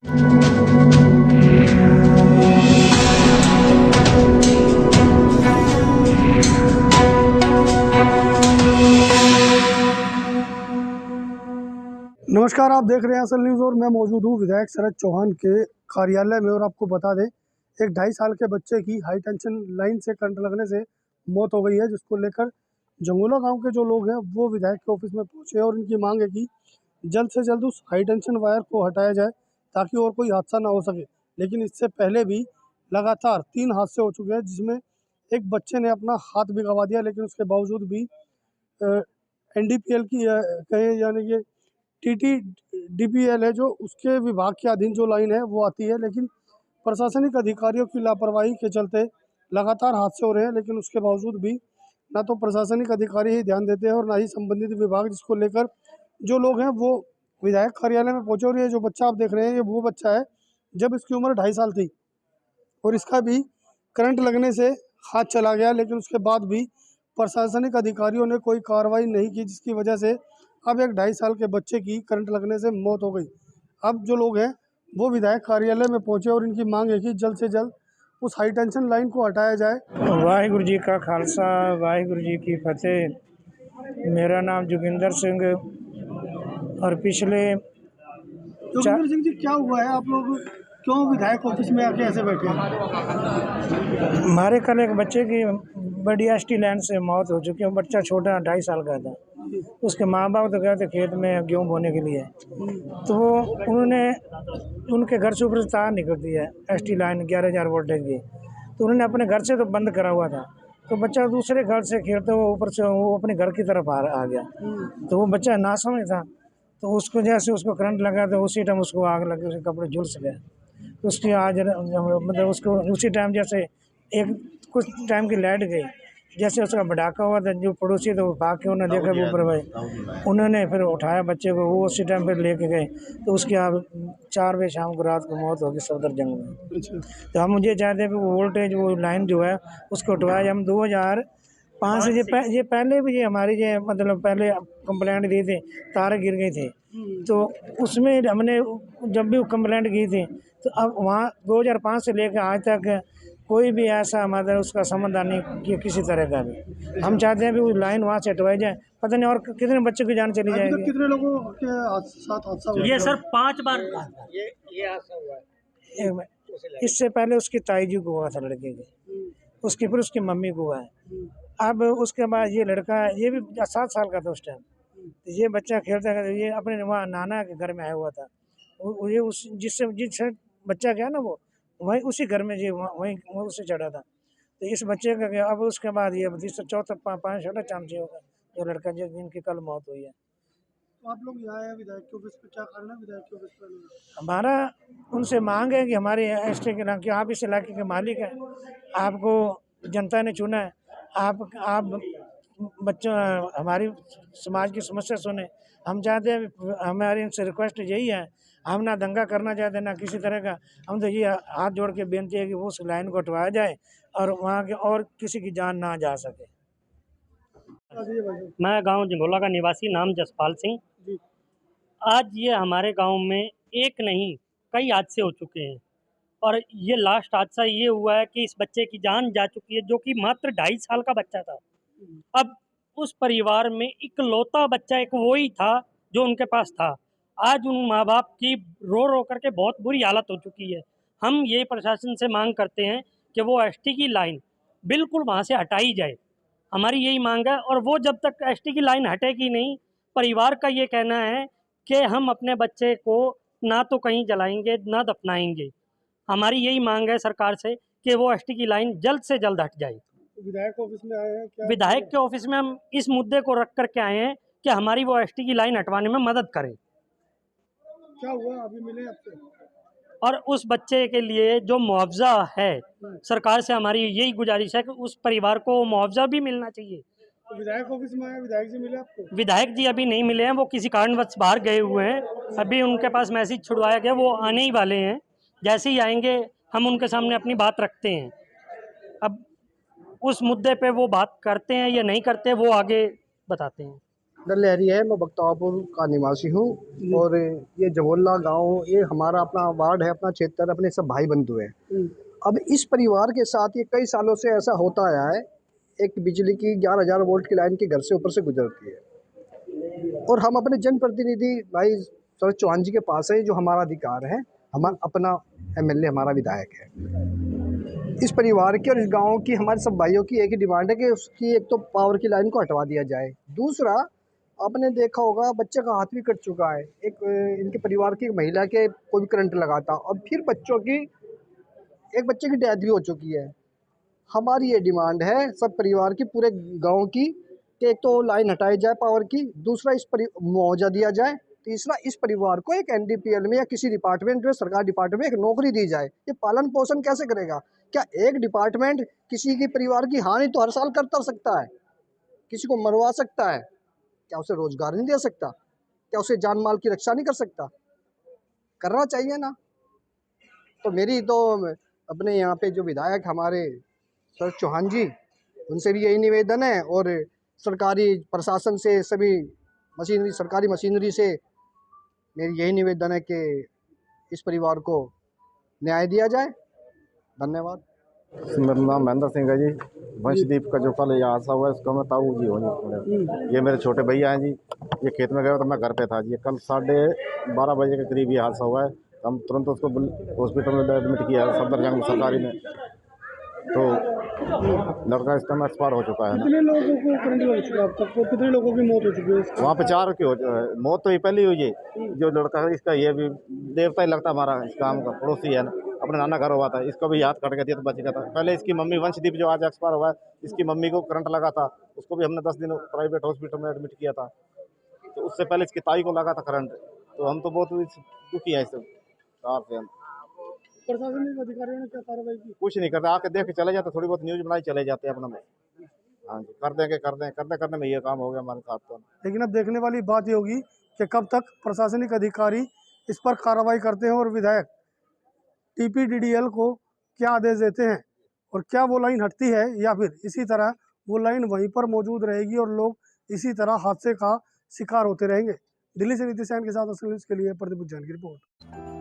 नमस्कार, आप देख रहे हैं असल न्यूज़ और मैं मौजूद हूँ विधायक शरद चौहान के कार्यालय में। और आपको बता दें, एक 2.5 साल के बच्चे की हाई टेंशन लाइन से करंट लगने से मौत हो गई है, जिसको लेकर जंगोला गांव के जो लोग हैं वो विधायक के ऑफिस में पहुंचे और उनकी मांग है कि जल्द से जल्द उस हाई टेंशन वायर को हटाया जाए ताकि और कोई हादसा ना हो सके। लेकिन इससे पहले भी लगातार 3 हादसे हो चुके हैं, जिसमें एक बच्चे ने अपना हाथ भी गंवा दिया। लेकिन उसके बावजूद भी NDPL की कहे यानी कि TTDPL है जो उसके विभाग के अधीन जो लाइन है वो आती है, लेकिन प्रशासनिक अधिकारियों की लापरवाही के चलते लगातार हादसे हो रहे हैं। लेकिन उसके बावजूद भी ना तो प्रशासनिक अधिकारी ही ध्यान देते हैं और ना ही संबंधित विभाग, जिसको लेकर जो लोग हैं वो विधायक कार्यालय में पहुंचे। और ये जो बच्चा आप देख रहे हैं ये वो बच्चा है जब इसकी उम्र 2.5 साल थी और इसका भी करंट लगने से हाथ चला गया। लेकिन उसके बाद भी प्रशासनिक अधिकारियों ने कोई कार्रवाई नहीं की, जिसकी वजह से अब एक 2.5 साल के बच्चे की करंट लगने से मौत हो गई। अब जो लोग हैं वो विधायक कार्यालय में पहुंचे और इनकी मांग है कि जल्द से जल्द उस हाई टेंशन लाइन को हटाया जाए। वाहिगुरु जी का खालसा, वाहिगुरु जी की फतेह। मेरा नाम जोगिंदर सिंह और पिछले जोगिंदर सिंह जी, क्या हुआ है? आप लोग क्यों विधायक ऑफिस में आके ऐसे बैठे हैं? हमारे कल एक बच्चे की बड़ी ST लाइन से मौत हो चुकी है। बच्चा छोटा 2.5 साल का था। उसके माँ बाप तो गए थे खेत में गेहूँ बोने के लिए, तो वो उन्होंने उनके घर से ऊपर से तार निकल दी है ST लाइन 11,000 वोल्टेज की। तो उन्होंने अपने घर से तो बंद करा हुआ था, तो बच्चा दूसरे घर से खेलते हुए ऊपर से वो अपने घर की तरफ आ गया। तो वो बच्चा नासमझ था, तो उसको जैसे उसको करंट लगा तो उसी टाइम उसको आग लगी, उसके कपड़े झुलस गए। तो उसकी आज मतलब उसको उसी टाइम जैसे एक कुछ टाइम की लाइट गई, जैसे उसका भड़ाका हुआ था, जो पड़ोसी थे वो भाग के उन्होंने देखा ऊपर भाई, उन्होंने फिर उठाया बच्चे को, वो उसी टाइम पर लेके गए। तो उसकी अब 4 बजे शाम को रात को मौत होगी सफदरजंग में। तो हम मुझे चाहते हैं कि वो वोल्टेज वो लाइन जो है उसको हटवाया। हम 2005 से ये पहले भी ये हमारी ये मतलब पहले कंप्लेंट दी थी, तार गिर गई थी। तो उसमें हमने जब भी कंप्लेंट की थी, तो अब वहाँ 2005 से लेकर आज तक कोई भी ऐसा मतलब उसका समाधान नहीं किया किसी तरह का भी। हम चाहते हैं कि वो लाइन वहाँ से हटवाई जाए। पता नहीं और कितने बच्चों की जान चली जाएगी। कितने लोगों के साथ हादसा हुआ? ये सर 5 बार ये हादसा हुआ है। इससे पहले उसकी ताई जी को हुआ था लड़के की, उसकी फिर उसकी मम्मी को हुआ है। अब उसके बाद ये लड़का, ये भी 7 साल का था उस टाइम। तो ये बच्चा खेलता है, ये अपने वहाँ नाना के घर में आया हुआ था। ये उस जिससे बच्चा गया ना वो वहीं उसी घर में, जी वहीं उससे चढ़ा था। तो इस बच्चे का गया। अब उसके बाद ये तीसरा चौथा 5 चांस होगा जो लड़का जिनकी कल मौत हुई है। तो आप लोग यहाँ आए विधायक के ऑफिस पे, क्या करना है विधायक के ऑफिस पे? हमारा उनसे मांग है कि हमारे ST के नाम कि आप इस इलाके के मालिक हैं, आपको जनता ने चुना है, आप बच्चों हमारी समाज की समस्या सुने। हम चाहते हैं, हमारी इनसे रिक्वेस्ट यही है, हम ना दंगा करना चाहते ना किसी तरह का। हम तो ये हाथ जोड़ के बेनती है कि वो उस लाइन को हटवाया जाए और वहाँ के और किसी की जान ना जा सके। मैं गांव जंगोला का निवासी, नाम जसपाल सिंह। आज ये हमारे गांव में एक नहीं कई हादसे हो चुके हैं और ये लास्ट हादसा ये हुआ है कि इस बच्चे की जान जा चुकी है, जो कि मात्र 2.5 साल का बच्चा था। अब उस परिवार में इकलौता बच्चा एक वो ही था जो उनके पास था। आज उन माँ बाप की रो रो करके बहुत बुरी हालत हो चुकी है। हम ये प्रशासन से मांग करते हैं कि वो ST की लाइन बिल्कुल वहाँ से हटाई जाए, हमारी यही मांग है। और वो जब तक ST की लाइन हटेगी नहीं, परिवार का ये कहना है कि हम अपने बच्चे को ना तो कहीं जलाएंगे ना दफनाएंगे। हमारी यही मांग है सरकार से कि वो ST की लाइन जल्द से जल्द हट जाए। विधायक ऑफिस में आए हैं क्या? विधायक के ऑफिस में हम इस मुद्दे को रख करके आए हैं कि हमारी वो ST की लाइन हटवाने में मदद करें। क्या हुआ अभी मिले आपसे? और उस बच्चे के लिए जो मुआवजा है, सरकार से हमारी यही गुजारिश है कि उस परिवार को मुआवजा भी मिलना चाहिए। तो विधायक ऑफिस में आए, विधायक जी मिले आपको? विधायक जी अभी नहीं मिले हैं, वो किसी कारणवश बाहर गए हुए हैं। अभी उनके पास मैसेज छुड़वाया गया, वो आने ही वाले हैं। जैसे ही आएंगे हम उनके सामने अपनी बात रखते हैं। अब उस मुद्दे पे वो बात करते हैं या नहीं करते, वो आगे बताते हैं। डल लहरी है। मैं बख्तावरपुर का निवासी हूँ और ये जवोल्ला गांव ये हमारा अपना वार्ड है, अपना क्षेत्र, अपने सब भाई बंधु हैं। अब इस परिवार के साथ ये कई सालों से ऐसा होता आया है। एक बिजली की 11,000 वोल्ट की लाइन के घर से ऊपर से गुजरती है और हम अपने जनप्रतिनिधि भाई शरद चौहान जी के पास है, जो हमारा अधिकार है, हमारा अपना एमएलए हमारा विधायक है। इस परिवार की और इस गांव की हमारे सब भाइयों की एक ही डिमांड है कि उसकी एक तो पावर की लाइन को हटवा दिया जाए। दूसरा, आपने देखा होगा बच्चे का हाथ भी कट चुका है। इनके परिवार की एक महिला के कोई भी करंट लगाता और फिर एक बच्चे की डेथ भी हो चुकी है। हमारी ये डिमांड है सब परिवार की, पूरे गांव की, कि एक तो लाइन हटाई जाए पावर की, दूसरा मुआवजा दिया जाए, तीसरा इस परिवार को एक एनडीपीएल में या किसी डिपार्टमेंट में, सरकारी डिपार्टमेंट में एक नौकरी दी जाए। ये पालन पोषण कैसे करेगा? क्या एक डिपार्टमेंट किसी की परिवार की हानि तो हर साल कर सकता है, किसी को मरवा सकता है, क्या उसे रोजगार नहीं दे सकता? क्या उसे जान माल की रक्षा नहीं कर सकता? करना चाहिए ना। तो मेरी तो अपने यहाँ पे जो विधायक हमारे शरद चौहान जी, उनसे भी यही निवेदन है और सरकारी प्रशासन से, सभी सरकारी मशीनरी से मेरी यही निवेदन है कि इस परिवार को न्याय दिया जाए। धन्यवाद। मेरा नाम महेंद्र सिंह है जी। वंशदीप का जो कल ये हादसा हुआ है उसका मैं ताऊ जी हूँ। ये मेरे छोटे भैया हैं जी। ये खेत में गए तो मैं घर पे था जी। कल 12:30 बजे के करीब ये हादसा हुआ है। हम तुरंत उसको हॉस्पिटल में एडमिट किया है, सफदरजंग सरकारी में। तो लड़का इस टाइम एक्सपायर हो चुका है। कितने लोगों को करंट लग चुका है अब तक? तो कितने लोगों की मौत हो चुकी है? वहाँ पे 4 की मौत तो ये पहली हुई है। जो लड़का है इसका ये भी देवता ही लगता हमारा, इस काम का पड़ोसी है ना, अपने नाना घर हुआ था। इसका भी हाथ कट गया था तो बच गया था। पहले इसकी मम्मी वंशदीप जो आज एक्सपायर हुआ है, इसकी मम्मी को करंट लगा था। उसको भी हमने 10 दिन प्राइवेट हॉस्पिटल में एडमिट किया था। तो उससे पहले इसकी ताई को लगा था करंट। तो हम तो बहुत दुखी है इस कार से। हम प्रशासनिक अधिकारियों ने क्या कार्रवाई की? कुछ नहीं करते, आके देख के चले जाते, थोड़ी बहुत न्यूज बनाई चले जाते हैं अपना में। हाँ जी, कर देंगे करते में ये काम हो गया हमारे साथ। तो लेकिन अब देखने वाली बात ये होगी कि कब तक प्रशासनिक अधिकारी इस पर कार्रवाई करते हैं और विधायक टीपीडीडीएल को क्या आदेश देते हैं, और क्या वो लाइन हटती है या फिर इसी तरह वो लाइन वहीं पर मौजूद रहेगी और लोग इसी तरह हादसे का शिकार होते रहेंगे। दिल्ली से नीतीश सैन के साथ असली न्यूज़ के लिए प्रदीप जैन की रिपोर्ट।